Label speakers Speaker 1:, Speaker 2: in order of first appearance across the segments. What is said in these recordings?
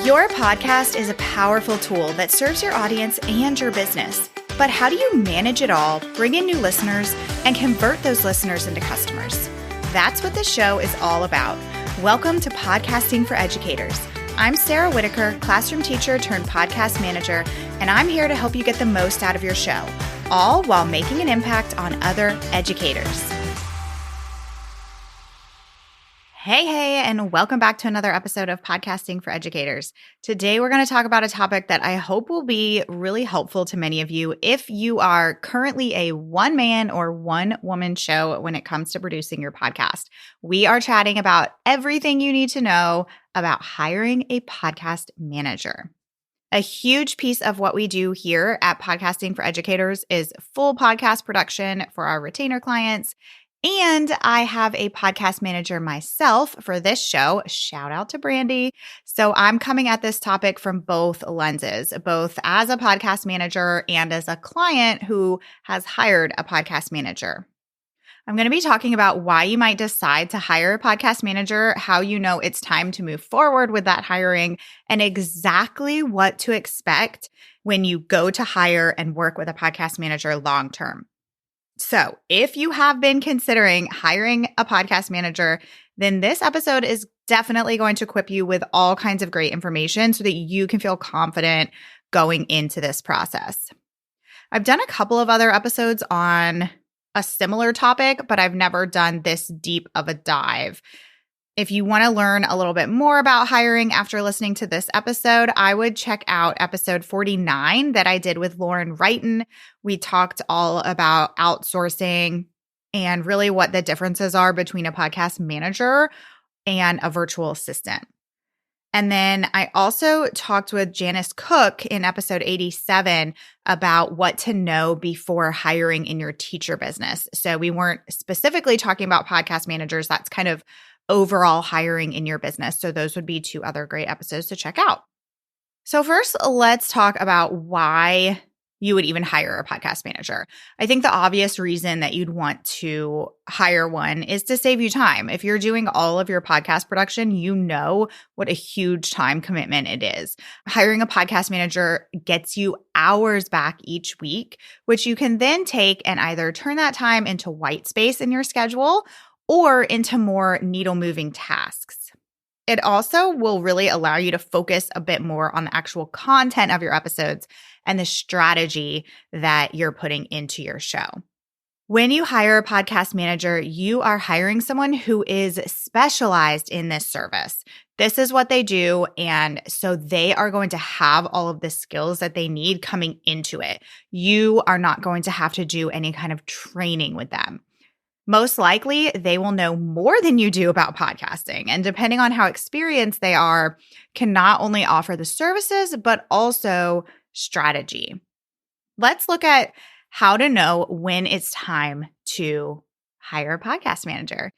Speaker 1: Your podcast is a powerful tool that serves your audience and your business. But how do you manage it all, bring in new listeners, and convert those listeners into customers? That's what this show is all about. Welcome to Podcasting for Educators. I'm Sarah Whitaker, classroom teacher turned podcast manager, and I'm here to help you get the most out of your show, all while making an impact on other educators. Hey, and welcome back to another episode of Podcasting for Educators. Today, we're going to talk about a topic that I hope will be really helpful to many of you if you are currently a one-man or one-woman show when it comes to producing your podcast. We are chatting about everything you need to know about hiring a podcast manager. A huge piece of what we do here at Podcasting for Educators is full podcast production for our retainer clients. And I have a podcast manager myself for this show. Shout out to Brandy. So I'm coming at this topic from both lenses, both as a podcast manager and as a client who has hired a podcast manager. I'm going to be talking about why you might decide to hire a podcast manager, how you know it's time to move forward with that hiring, and exactly what to expect when you go to hire and work with a podcast manager long term. So if you have been considering hiring a podcast manager, then this episode is definitely going to equip you with all kinds of great information so that you can feel confident going into this process. I've done a couple of other episodes on a similar topic, but I've never done this deep of a dive. If you want to learn a little bit more about hiring after listening to this episode, I would check out episode 49 that I did with Lauren Wrighton. We talked all about outsourcing and really what the differences are between a podcast manager and a virtual assistant. And then I also talked with Janice Cook in episode 87 about what to know before hiring in your teacher business. So we weren't specifically talking about podcast managers. That's kind of overall hiring in your business. So those would be two other great episodes to check out. So first, let's talk about why you would even hire a podcast manager. I think the obvious reason that you'd want to hire one is to save you time. If you're doing all of your podcast production, you know what a huge time commitment it is. Hiring a podcast manager gets you hours back each week, which you can then take and either turn that time into white space in your schedule or into more needle-moving tasks. It also will really allow you to focus a bit more on the actual content of your episodes and the strategy that you're putting into your show. When you hire a podcast manager, you are hiring someone who is specialized in this service. This is what they do, and so they are going to have all of the skills that they need coming into it. You are not going to have to do any kind of training with them. Most likely, they will know more than you do about podcasting, and depending on how experienced they are, can not only offer the services, but also strategy. Let's look at how to know when it's time to hire a podcast manager.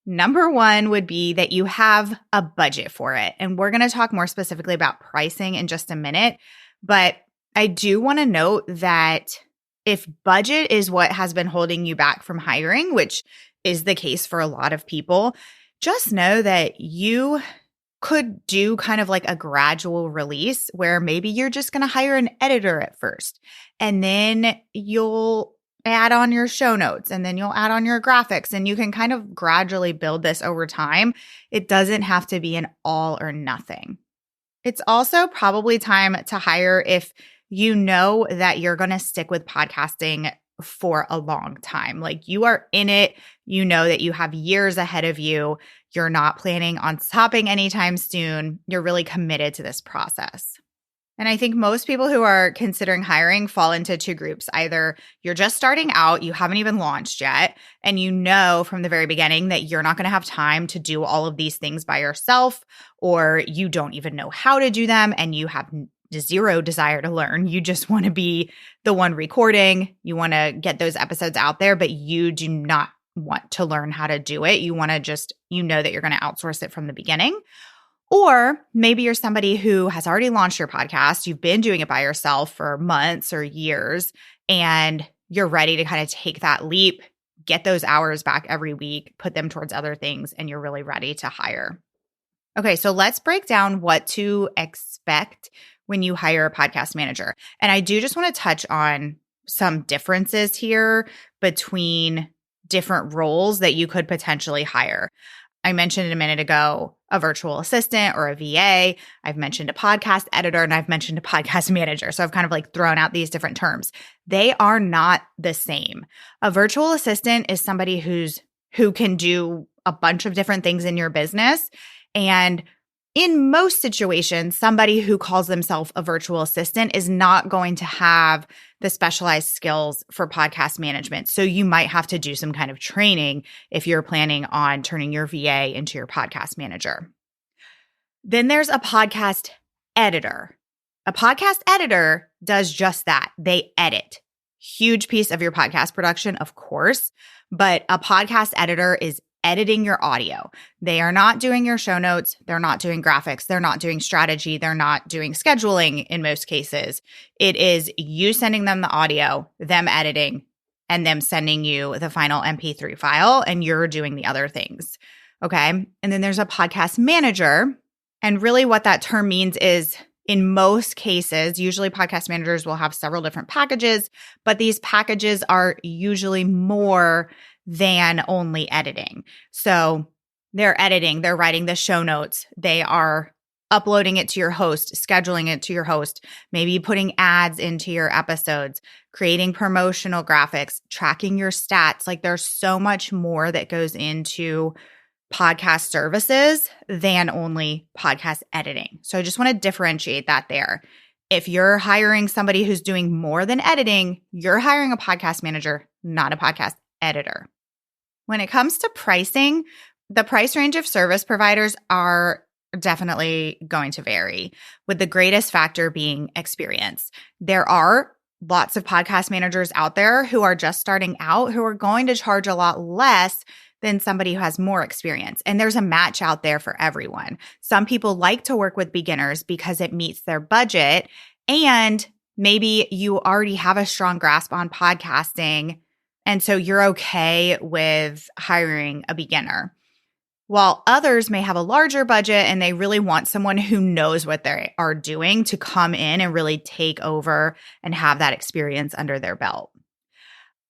Speaker 1: Number one would be that you have a budget for it, and we're going to talk more specifically about pricing in just a minute, but I do want to note that if budget is what has been holding you back from hiring, which is the case for a lot of people, just know that you could do kind of like a gradual release where maybe you're just going to hire an editor at first, and then you'll add on your show notes, and then you'll add on your graphics, and you can kind of gradually build this over time. It doesn't have to be an all or nothing. It's also probably time to hire if you know that you're going to stick with podcasting for a long time. Like you are in it, you know that you have years ahead of you. You're not planning on stopping anytime soon. You're really committed to this process. And I think most people who are considering hiring fall into two groups. Either you're just starting out, you haven't even launched yet, and you know from the very beginning that you're not going to have time to do all of these things by yourself, or you don't even know how to do them and you have zero desire to learn. You just want to be the one recording. You want to get those episodes out there, but you do not want to learn how to do it. You want to just, you know that you're going to outsource it from the beginning. Or maybe you're somebody who has already launched your podcast. You've been doing it by yourself for months or years, and you're ready to kind of take that leap, get those hours back every week, put them towards other things, and you're really ready to hire. Okay, so let's break down what to expect when you hire a podcast manager. And I do just want to touch on some differences here between different roles that you could potentially hire. I mentioned a minute ago a virtual assistant or a VA. I've mentioned a podcast editor and I've mentioned a podcast manager. So I've kind of like thrown out these different terms. They are not the same. A virtual assistant is somebody who can do a bunch of different things in your business. And in most situations, somebody who calls themselves a virtual assistant is not going to have the specialized skills for podcast management. So you might have to do some kind of training if you're planning on turning your VA into your podcast manager. Then there's a podcast editor. A podcast editor does just that. They edit. Huge piece of your podcast production, of course, but a podcast editor is editing your audio. They are not doing your show notes. They're not doing graphics. They're not doing strategy. They're not doing scheduling in most cases. It is you sending them the audio, them editing, and them sending you the final MP3 file, and you're doing the other things. Okay. And then there's a podcast manager. And really what that term means is in most cases, usually podcast managers will have several different packages, but these packages are usually more than only editing. So they're editing, they're writing the show notes, they are uploading it to your host, scheduling it to your host, maybe putting ads into your episodes, creating promotional graphics, tracking your stats. Like there's so much more that goes into podcast services than only podcast editing. So I just want to differentiate that there. If you're hiring somebody who's doing more than editing, you're hiring a podcast manager, not a podcast editor. When it comes to pricing, the price range of service providers are definitely going to vary, with the greatest factor being experience. There are lots of podcast managers out there who are just starting out who are going to charge a lot less than somebody who has more experience. And there's a match out there for everyone. Some people like to work with beginners because it meets their budget, and maybe you already have a strong grasp on podcasting, and so you're okay with hiring a beginner. While others may have a larger budget and they really want someone who knows what they are doing to come in and really take over and have that experience under their belt.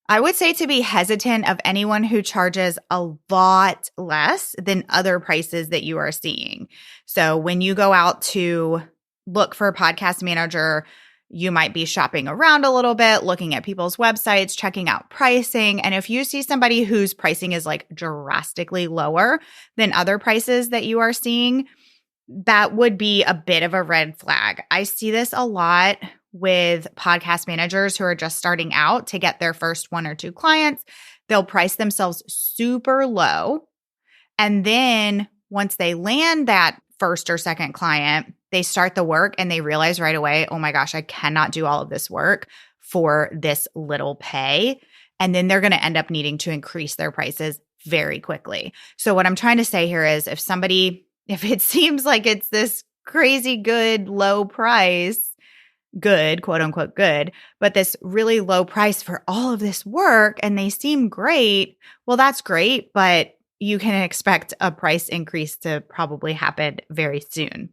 Speaker 1: I would say to be hesitant of anyone who charges a lot less than other prices that you are seeing. So when you go out to look for a podcast manager, you might be shopping around a little bit, looking at people's websites, checking out pricing. And if you see somebody whose pricing is like drastically lower than other prices that you are seeing, that would be a bit of a red flag. I see this a lot with podcast managers who are just starting out to get their first one or two clients. They'll price themselves super low. And then once they land that first or second client, they start the work and they realize right away, oh my gosh, I cannot do all of this work for this little pay. And then they're going to end up needing to increase their prices very quickly. So what I'm trying to say here is if it seems like it's this crazy good low price, good, quote unquote good, but this really low price for all of this work and they seem great, well, that's great, but you can expect a price increase to probably happen very soon.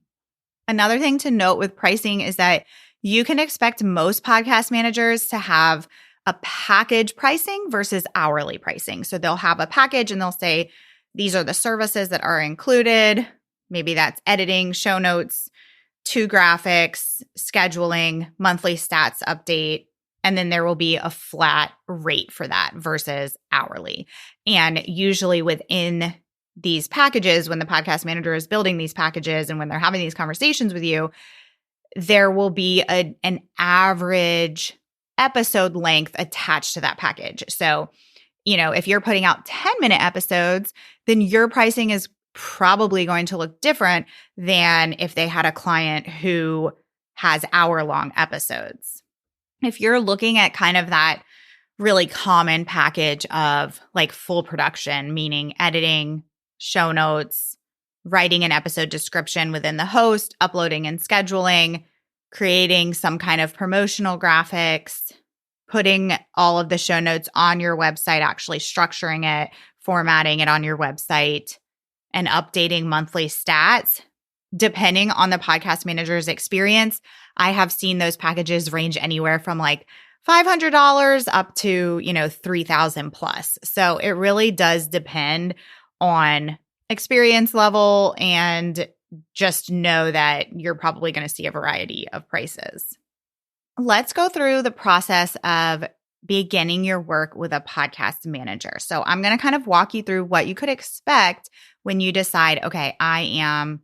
Speaker 1: Another thing to note with pricing is that you can expect most podcast managers to have a package pricing versus hourly pricing. So they'll have a package and they'll say, these are the services that are included. Maybe that's editing, show notes, 2 graphics, scheduling, monthly stats update, and then there will be a flat rate for that versus hourly. And usually within these packages, when the podcast manager is building these packages and when they're having these conversations with you, there will be an average episode length attached to that package. So, if you're putting out 10-minute episodes, then your pricing is probably going to look different than if they had a client who has hour-long episodes. If you're looking at kind of that really common package of like full production, meaning editing, show notes, writing an episode description within the host, uploading and scheduling, creating some kind of promotional graphics, putting all of the show notes on your website, actually structuring it, formatting it on your website, and updating monthly stats, depending on the podcast manager's experience, I have seen those packages range anywhere from like $500 up to, $3,000 plus. So it really does depend on experience level, and just know that you're probably going to see a variety of prices. Let's go through the process of beginning your work with a podcast manager. So I'm going to kind of walk you through what you could expect when you decide, okay, I'm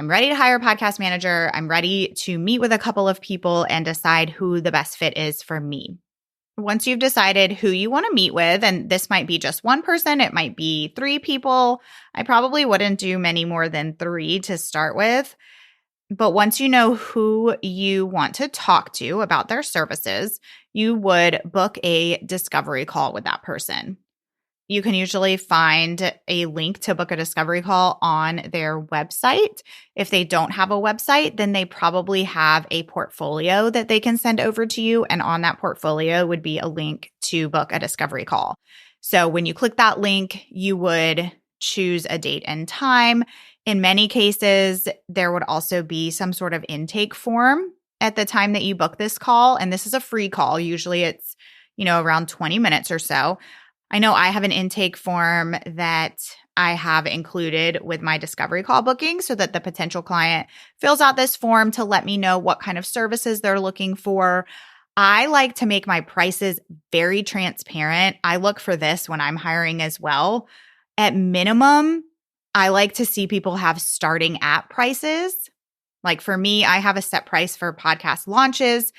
Speaker 1: ready to hire a podcast manager. I'm ready to meet with a couple of people and decide who the best fit is for me. Once you've decided who you want to meet with, and this might be just one person, it might be 3 people. I probably wouldn't do many more than 3 to start with. But once you know who you want to talk to about their services, you would book a discovery call with that person. You can usually find a link to book a discovery call on their website. If they don't have a website, then they probably have a portfolio that they can send over to you. And on that portfolio would be a link to book a discovery call. So when you click that link, you would choose a date and time. In many cases, there would also be some sort of intake form at the time that you book this call. And this is a free call. Usually it's, around 20 minutes or so. I know I have an intake form that I have included with my discovery call booking so that the potential client fills out this form to let me know what kind of services they're looking for. I like to make my prices very transparent. I look for this when I'm hiring as well. At minimum, I like to see people have starting at prices. Like for me, I have a set price for podcast launches.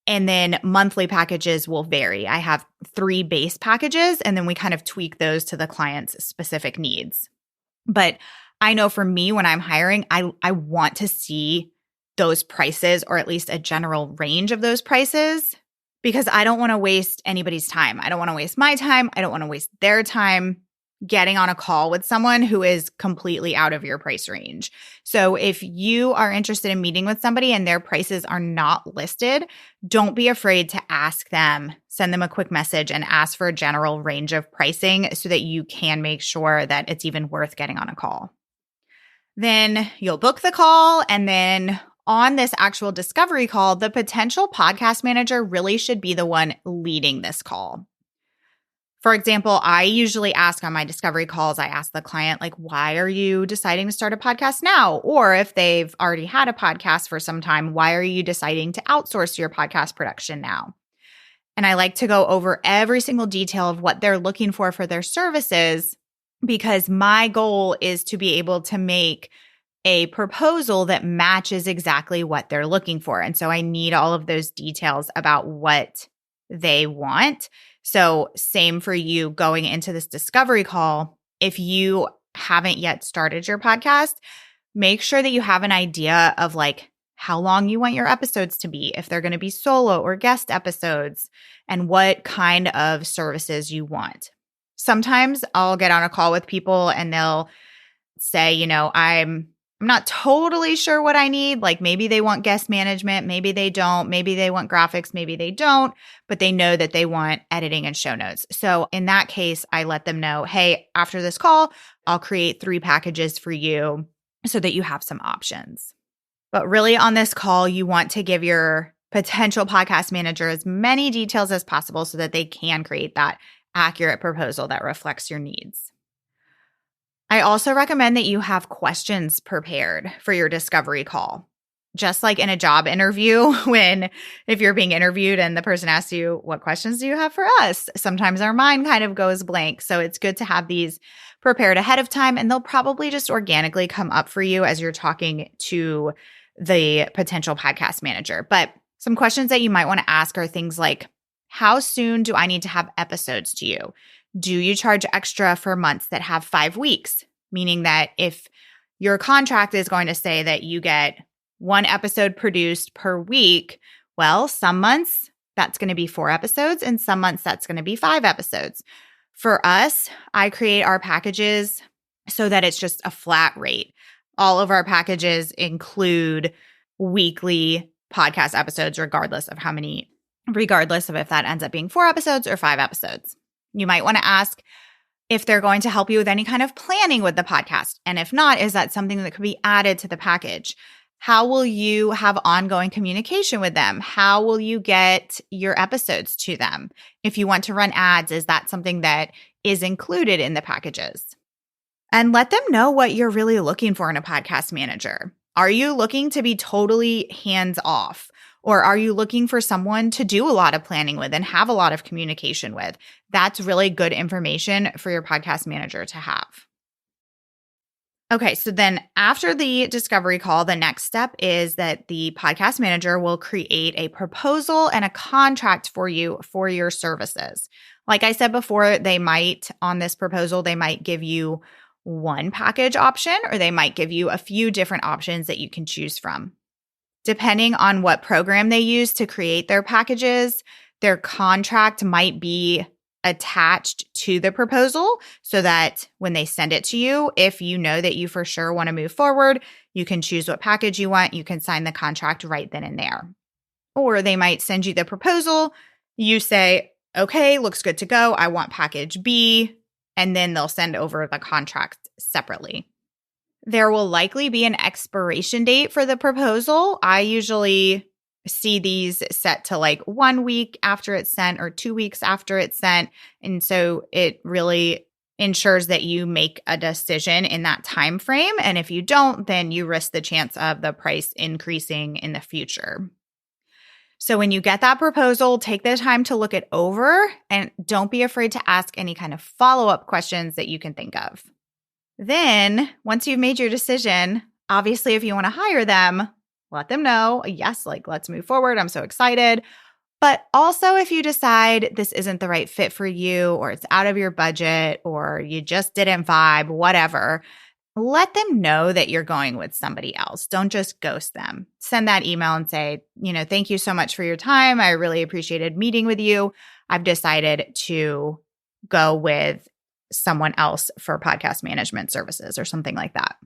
Speaker 1: And then monthly packages will vary. I have 3 base packages, and then we kind of tweak those to the client's specific needs. But I know for me, when I'm hiring, I want to see those prices, or at least a general range of those prices, because I don't want to waste anybody's time. I don't want to waste my time. I don't want to waste their time getting on a call with someone who is completely out of your price range. So if you are interested in meeting with somebody and their prices are not listed, don't be afraid to ask them. Send them a quick message and ask for a general range of pricing so that you can make sure that it's even worth getting on a call. Then you'll book the call, and then on this actual discovery call, the potential podcast manager really should be the one leading this call. For example, I usually ask on my discovery calls, I ask the client, like, why are you deciding to start a podcast now? Or if they've already had a podcast for some time, why are you deciding to outsource your podcast production now? And I like to go over every single detail of what they're looking for their services, because my goal is to be able to make a proposal that matches exactly what they're looking for. And so I need all of those details about what they want. So same for you going into this discovery call. If you haven't yet started your podcast, make sure that you have an idea of like how long you want your episodes to be, if they're going to be solo or guest episodes, and what kind of services you want. Sometimes I'll get on a call with people and they'll say, I'm not totally sure what I need. Like maybe they want guest management, maybe they don't, maybe they want graphics, maybe they don't, but they know that they want editing and show notes. So in that case, I let them know, hey, after this call, I'll create 3 packages for you so that you have some options. But really on this call, you want to give your potential podcast manager as many details as possible so that they can create that accurate proposal that reflects your needs. I also recommend that you have questions prepared for your discovery call. Just like in a job interview, if you're being interviewed and the person asks you, what questions do you have for us? Sometimes our mind kind of goes blank. So it's good to have these prepared ahead of time, and they'll probably just organically come up for you as you're talking to the potential podcast manager. But some questions that you might want to ask are things like, how soon do I need to have episodes to you? Do you charge extra for months that have 5 weeks? Meaning that if your contract is going to say that you get 1 episode produced per week, well, some months that's going to be 4 episodes, and some months that's going to be 5 episodes. For us, I create our packages so that it's just a flat rate. All of our packages include weekly podcast episodes, regardless of if that ends up being 4 episodes or 5 episodes. You might want to ask, if they're going to help you with any kind of planning with the podcast. And if not, is that something that could be added to the package? How will you have ongoing communication with them? How will you get your episodes to them? If you want to run ads, is that something that is included in the packages? And let them know what you're really looking for in a podcast manager. Are you looking to be totally hands off? Or are you looking for someone to do a lot of planning with and have a lot of communication with? That's really good information for your podcast manager to have. Okay, so then after the discovery call, the next step is that the podcast manager will create a proposal and a contract for you for your services. Like I said before, on this proposal, they might give you one package option, or they might give you a few different options that you can choose from. Depending on what program they use to create their packages, their contract might be attached to the proposal so that when they send it to you, if you know that you for sure want to move forward, you can choose what package you want. You can sign the contract right then and there. Or they might send you the proposal. You say, okay, looks good to go. I want package B. And then they'll send over the contract separately. There will likely be an expiration date for the proposal. I usually see these set to like 1 week after it's sent or 2 weeks after it's sent. And so it really ensures that you make a decision in that time frame. And if you don't, then you risk the chance of the price increasing in the future. So when you get that proposal, take the time to look it over and don't be afraid to ask any kind of follow-up questions that you can think of. Then, once you've made your decision, obviously, if you want to hire them, let them know, yes, let's move forward. I'm so excited. But also, if you decide this isn't the right fit for you, or it's out of your budget, or you just didn't vibe, whatever, let them know that you're going with somebody else. Don't just ghost them. Send that email and say, thank you so much for your time. I really appreciated meeting with you. I've decided to go with someone else for podcast management services or something like that.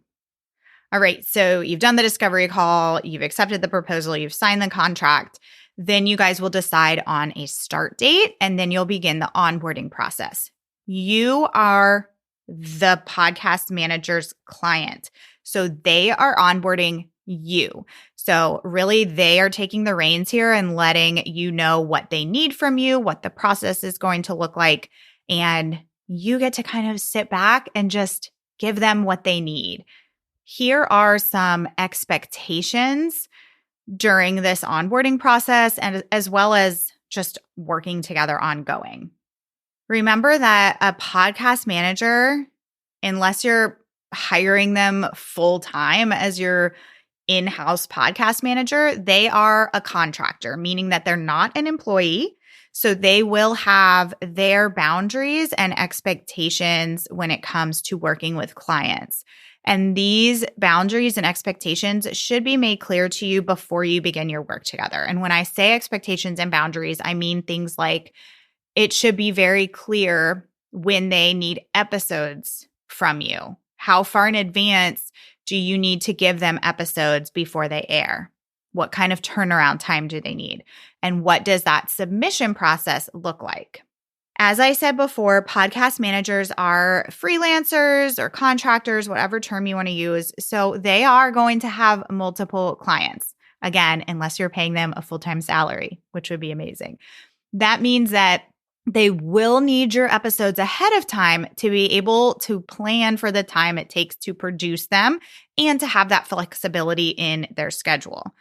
Speaker 1: All right. So you've done the discovery call, you've accepted the proposal, you've signed the contract. Then you guys will decide on a start date, and then you'll begin the onboarding process. You are the podcast manager's client. So they are onboarding you. So really, they are taking the reins here and letting you know what they need from you, what the process is going to look like. And you get to kind of sit back and just give them what they need. Here are some expectations during this onboarding process, and as well as just working together ongoing. Remember that a podcast manager, unless you're hiring them full time as your in-house podcast manager, they are a contractor, meaning that they're not an employee. So they will have their boundaries and expectations when it comes to working with clients. And these boundaries and expectations should be made clear to you before you begin your work together. And when I say expectations and boundaries, I mean things like it should be very clear when they need episodes from you. How far in advance do you need to give them episodes before they air? What kind of turnaround time do they need? And what does that submission process look like? As I said before, podcast managers are freelancers or contractors, whatever term you want to use. So they are going to have multiple clients. Again, unless you're paying them a full-time salary, which would be amazing. That means that they will need your episodes ahead of time to be able to plan for the time it takes to produce them and to have that flexibility in their schedule.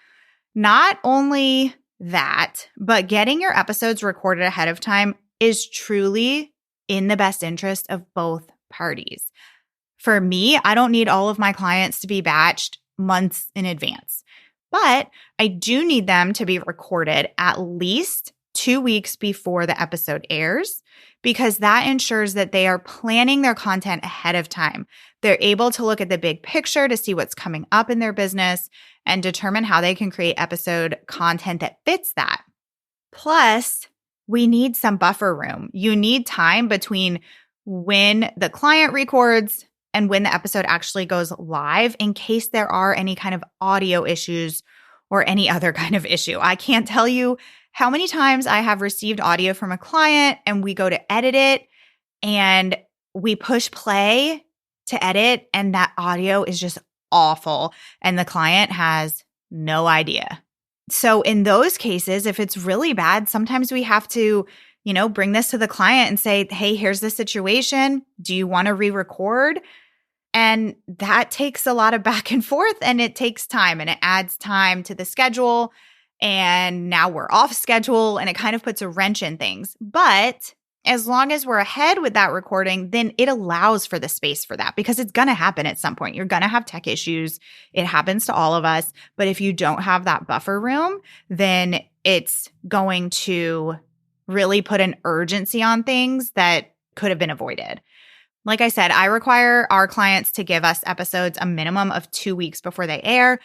Speaker 1: Not only that, but getting your episodes recorded ahead of time is truly in the best interest of both parties. For me, I don't need all of my clients to be batched months in advance, but I do need them to be recorded at least 2 weeks before the episode airs, because that ensures that they are planning their content ahead of time. They're able to look at the big picture to see what's coming up in their business and determine how they can create episode content that fits that. Plus, we need some buffer room. You need time between when the client records and when the episode actually goes live in case there are any kind of audio issues or any other kind of issue. I can't tell you how many times I have received audio from a client and we go to edit it and we push play to edit and that audio is just awful and the client has no idea. So in those cases, if it's really bad, sometimes we have to, bring this to the client and say, hey, here's the situation. Do you want to re-record? And that takes a lot of back and forth and it takes time and it adds time to the schedule. And now we're off schedule and it kind of puts a wrench in things. But as long as we're ahead with that recording, then it allows for the space for that because it's going to happen at some point. You're going to have tech issues. It happens to all of us. But if you don't have that buffer room, then it's going to really put an urgency on things that could have been avoided. Like I said, I require our clients to give us episodes a minimum of 2 weeks before they air.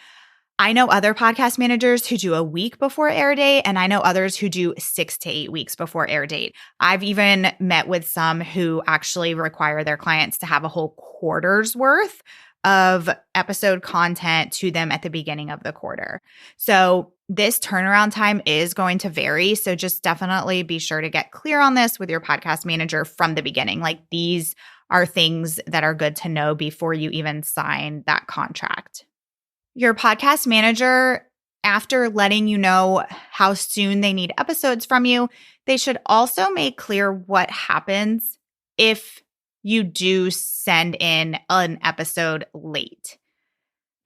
Speaker 1: I know other podcast managers who do a week before air date, and I know others who do 6 to 8 weeks before air date. I've even met with some who actually require their clients to have a whole quarter's worth of episode content to them at the beginning of the quarter. So this turnaround time is going to vary. So just definitely be sure to get clear on this with your podcast manager from the beginning. Like these are things that are good to know before you even sign that contract. Your podcast manager, after letting you know how soon they need episodes from you, they should also make clear what happens if you do send in an episode late.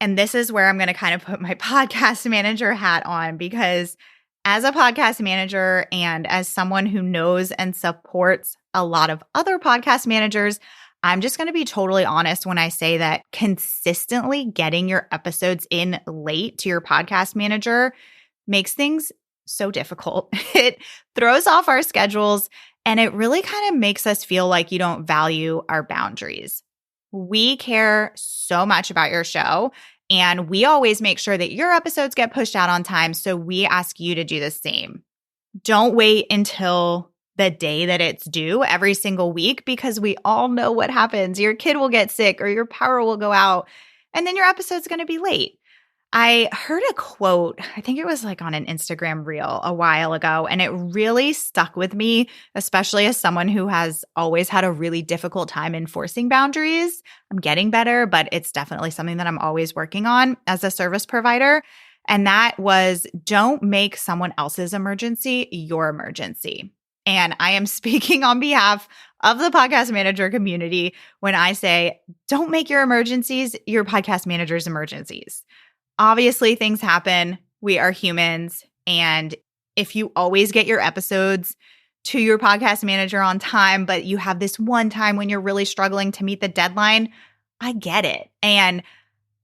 Speaker 1: And this is where I'm going to kind of put my podcast manager hat on because as a podcast manager and as someone who knows and supports a lot of other podcast managers, I'm just going to be totally honest when I say that consistently getting your episodes in late to your podcast manager makes things so difficult. It throws off our schedules and it really kind of makes us feel like you don't value our boundaries. We care so much about your show and we always make sure that your episodes get pushed out on time. So we ask you to do the same. Don't wait until the day that it's due every single week because we all know what happens. Your kid will get sick or your power will go out and then your episode's going to be late. I heard a quote, I think it was like on an Instagram reel a while ago, and it really stuck with me, especially as someone who has always had a really difficult time enforcing boundaries. I'm getting better, but it's definitely something that I'm always working on as a service provider. And that was, don't make someone else's emergency your emergency. And I am speaking on behalf of the podcast manager community when I say, don't make your emergencies your podcast manager's emergencies. Obviously, things happen. We are humans. And if you always get your episodes to your podcast manager on time, but you have this one time when you're really struggling to meet the deadline, I get it. And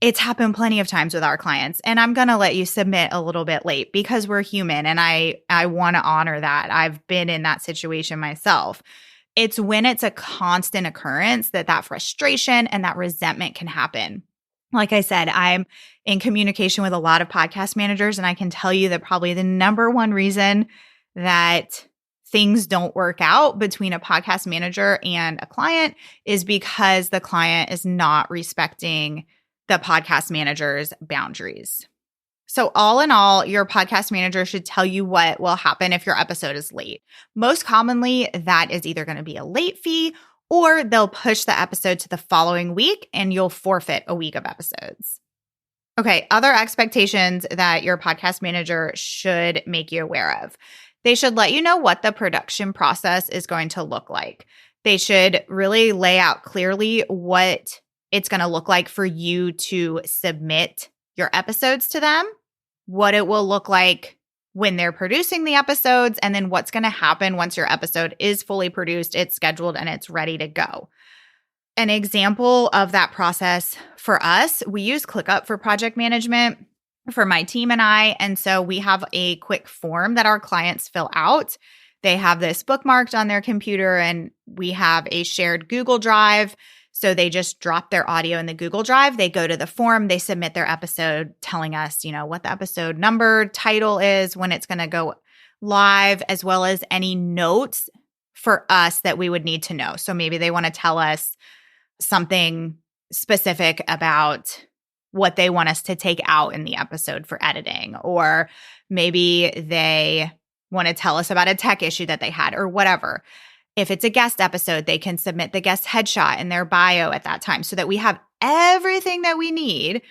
Speaker 1: it's happened plenty of times with our clients. And I'm going to let you submit a little bit late because we're human. And I want to honor that. I've been in that situation myself. It's when it's a constant occurrence that frustration and that resentment can happen. Like I said, I'm in communication with a lot of podcast managers, and I can tell you that probably the number one reason that things don't work out between a podcast manager and a client is because the client is not respecting the podcast manager's boundaries. So all in all, your podcast manager should tell you what will happen if your episode is late. Most commonly, that is either going to be a late fee or they'll push the episode to the following week and you'll forfeit a week of episodes. Okay, other expectations that your podcast manager should make you aware of. They should let you know what the production process is going to look like. They should really lay out clearly what it's going to look like for you to submit your episodes to them, what it will look like when they're producing the episodes, and then what's going to happen once your episode is fully produced, it's scheduled, and it's ready to go. An example of that process for us, we use ClickUp for project management for my team and I. And so we have a quick form that our clients fill out. They have this bookmarked on their computer and we have a shared Google Drive. So they just drop their audio in the Google Drive. They go to the form, they submit their episode telling us, what the episode number, title is, when it's going to go live, as well as any notes for us that we would need to know. So maybe they want to tell us something specific about what they want us to take out in the episode for editing, or maybe they want to tell us about a tech issue that they had or whatever. If it's a guest episode, they can submit the guest headshot and their bio at that time so that we have everything that we need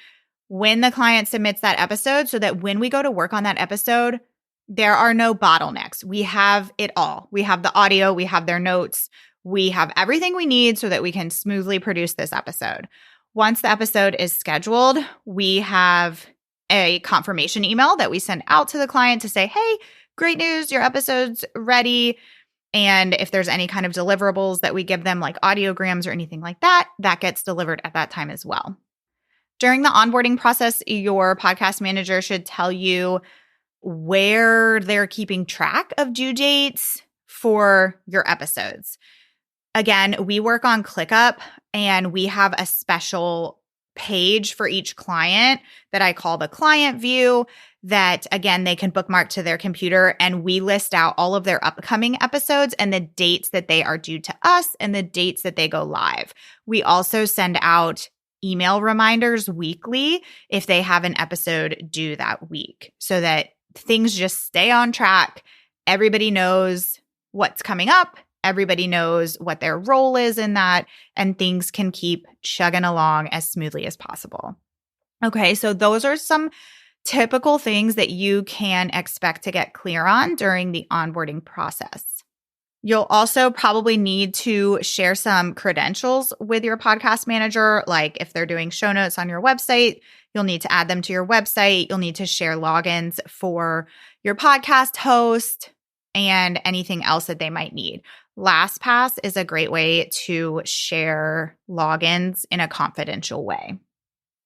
Speaker 1: when the client submits that episode, so that when we go to work on that episode, there are no bottlenecks. We have it all. We have the audio, we have their notes, we have everything we need so that we can smoothly produce this episode. Once the episode is scheduled, we have a confirmation email that we send out to the client to say, hey, great news, your episode's ready. And if there's any kind of deliverables that we give them, like audiograms or anything like that, that gets delivered at that time as well. During the onboarding process, your podcast manager should tell you where they're keeping track of due dates for your episodes. Again, we work on ClickUp, and we have a special page for each client that I call the client view that, again, they can bookmark to their computer, and we list out all of their upcoming episodes and the dates that they are due to us and the dates that they go live. We also send out email reminders weekly if they have an episode due that week, so that things just stay on track. Everybody knows what's coming up. Everybody knows what their role is in that, and things can keep chugging along as smoothly as possible. Okay, so those are some typical things that you can expect to get clear on during the onboarding process. You'll also probably need to share some credentials with your podcast manager. Like if they're doing show notes on your website, you'll need to add them to your website. You'll need to share logins for your podcast host and anything else that they might need. LastPass is a great way to share logins in a confidential way.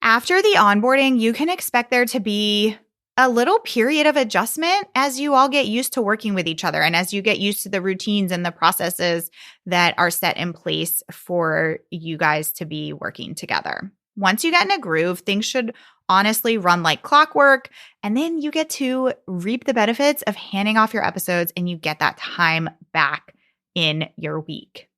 Speaker 1: After the onboarding, you can expect there to be a little period of adjustment as you all get used to working with each other and as you get used to the routines and the processes that are set in place for you guys to be working together. Once you get in a groove, things should honestly run like clockwork, and then you get to reap the benefits of handing off your episodes, and you get that time back in your week.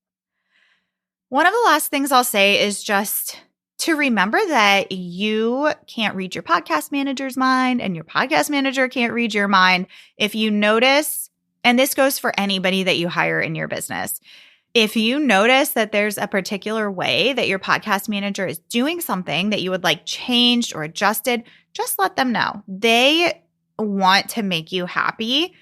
Speaker 1: One of the last things I'll say is just to remember that you can't read your podcast manager's mind, and your podcast manager can't read your mind. If you notice, and this goes for anybody that you hire in your business, if you notice that there's a particular way that your podcast manager is doing something that you would like changed or adjusted, just let them know. They want to make you happy.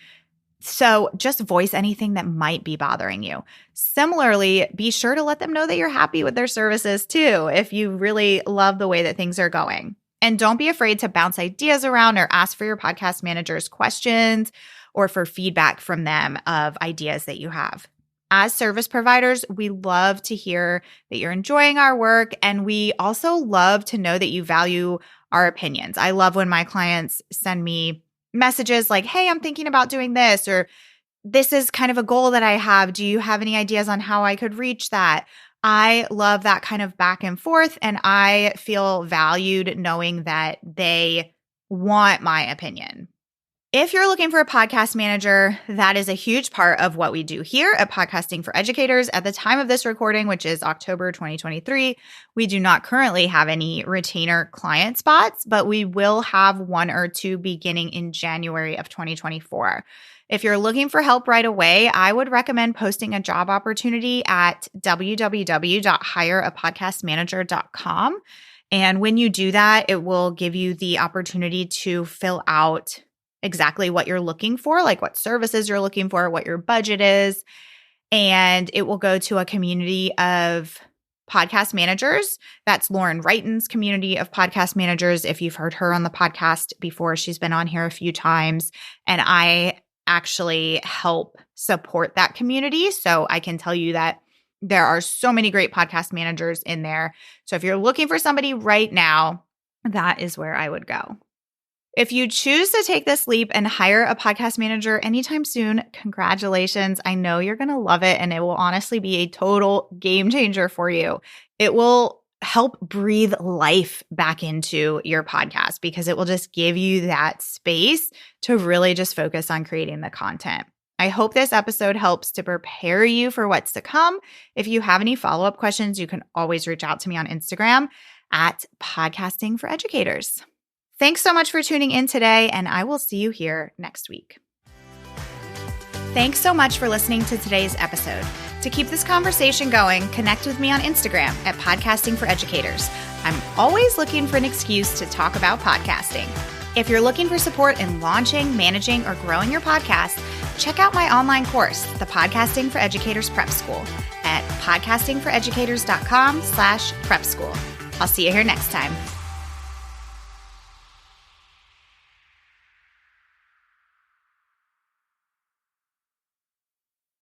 Speaker 1: So just voice anything that might be bothering you. Similarly, be sure to let them know that you're happy with their services too, if you really love the way that things are going. And don't be afraid to bounce ideas around or ask for your podcast manager's questions or for feedback from them of ideas that you have. As service providers, we love to hear that you're enjoying our work, and we also love to know that you value our opinions. I love when my clients send me messages like, hey, I'm thinking about doing this, or this is kind of a goal that I have. Do you have any ideas on how I could reach that? I love that kind of back and forth, and I feel valued knowing that they want my opinion. If you're looking for a podcast manager, that is a huge part of what we do here at Podcasting for Educators. At the time of this recording, which is October 2023, we do not currently have any retainer client spots, but we will have one or two beginning in January of 2024. If you're looking for help right away, I would recommend posting a job opportunity at www.hireapodcastmanager.com. And when you do that, it will give you the opportunity to fill out exactly what you're looking for, like what services you're looking for, what your budget is. And it will go to a community of podcast managers. That's Lauren Wrighton's community of podcast managers. If you've heard her on the podcast before, she's been on here a few times. And I actually help support that community. So I can tell you that there are so many great podcast managers in there. So if you're looking for somebody right now, that is where I would go. If you choose to take this leap and hire a podcast manager anytime soon, congratulations. I know you're going to love it, and it will honestly be a total game changer for you. It will help breathe life back into your podcast because it will just give you that space to really just focus on creating the content. I hope this episode helps to prepare you for what's to come. If you have any follow-up questions, you can always reach out to me on Instagram at Podcasting for Educators. Thanks so much for tuning in today, and I will see you here next week. Thanks so much for listening to today's episode. To keep this conversation going, connect with me on Instagram at Podcasting for Educators. I'm always looking for an excuse to talk about podcasting. If you're looking for support in launching, managing, or growing your podcast, check out my online course, the Podcasting for Educators Prep School, at podcastingforeducators.com/prep school. I'll see you here next time.